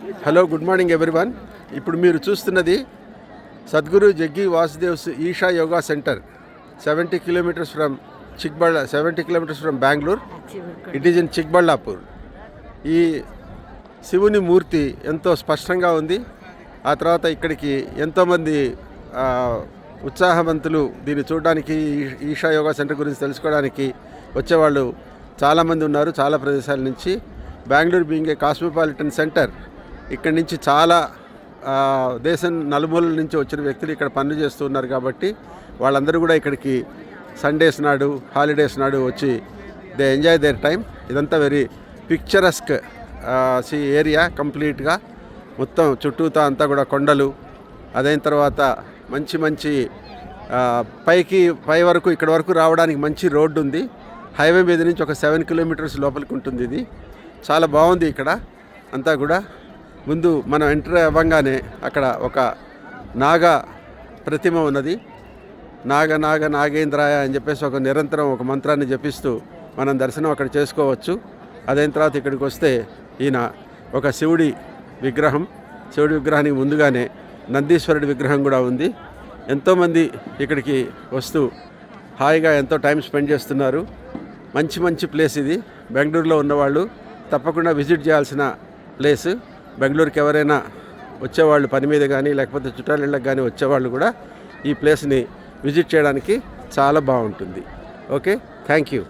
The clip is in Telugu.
Hello, good morning everyone. ఇప్పుడు మీరు చూస్తున్నది Sadhguru Jaggi Vasudev's Isha yoga centre, 70 kilometres from 70 kilometres from Bengaluru. It is in Chikballapur. ఈ శివుని మూర్తి ఎంతో స్పష్టంగా ఉంది. ఆ తర్వాత ఇక్కడికి ఎంతోమంది ఉత్సాహవంతులు దీన్ని చూడడానికి, ఈషా యోగా సెంటర్ గురించి తెలుసుకోవడానికి వచ్చేవాళ్ళు చాలామంది ఉన్నారు, చాలా ప్రదేశాల నుంచి. Bengaluru being a cosmopolitan centre, ఇక్కడి నుంచి చాలా దేశం నలుమూలల నుంచి వచ్చిన వ్యక్తులు ఇక్కడ పనులు చేస్తూ ఉన్నారు. కాబట్టి వాళ్ళందరూ కూడా ఇక్కడికి సండేస్ నాడు, హాలిడేస్ నాడు వచ్చి దే ఎంజాయ్ దేర్ టైం. ఇదంతా వెరీ పిక్చరస్క్ ఏరియా. కంప్లీట్గా మొత్తం చుట్టూతా అంతా కూడా కొండలు. అదైన తర్వాత మంచి మంచి పై వరకు ఇక్కడ వరకు రావడానికి మంచి రోడ్డు ఉంది. హైవే మీద నుంచి ఒక 7 కిలోమీటర్స్ లోపలికి ఉంటుంది. ఇది చాలా బాగుంది. ఇక్కడ అంతా కూడా ముందు మనం ఎంటర్ అవ్వగానే అక్కడ ఒక నాగ ప్రతిమ ఉన్నది. నాగేంద్రాయ అని చెప్పేసి ఒక నిరంతరం ఒక మంత్రాన్ని జపిస్తూ మనం దర్శనం అక్కడ చేసుకోవచ్చు. అదైన తర్వాత ఇక్కడికి వస్తే ఈయన ఒక శివుడి విగ్రహానికి ముందుగానే నందీశ్వరుడి విగ్రహం కూడా ఉంది. ఎంతోమంది ఇక్కడికి వస్తూ హాయిగా ఎంతో టైం స్పెండ్ చేస్తున్నారు. మంచి ప్లేస్ ఇది. బెంగళూరులో ఉన్నవాళ్ళు తప్పకుండా విజిట్ చేయాల్సిన ప్లేస్. బెంగళూరుకి ఎవరైనా వచ్చేవాళ్ళు పని మీద కానీ లేకపోతే చుట్టాల ఇళ్ళకి కానీ వచ్చేవాళ్ళు కూడా ఈ ప్లేస్ని విజిట్ చేయడానికి చాలా బాగుంటుంది. Okay, thank you.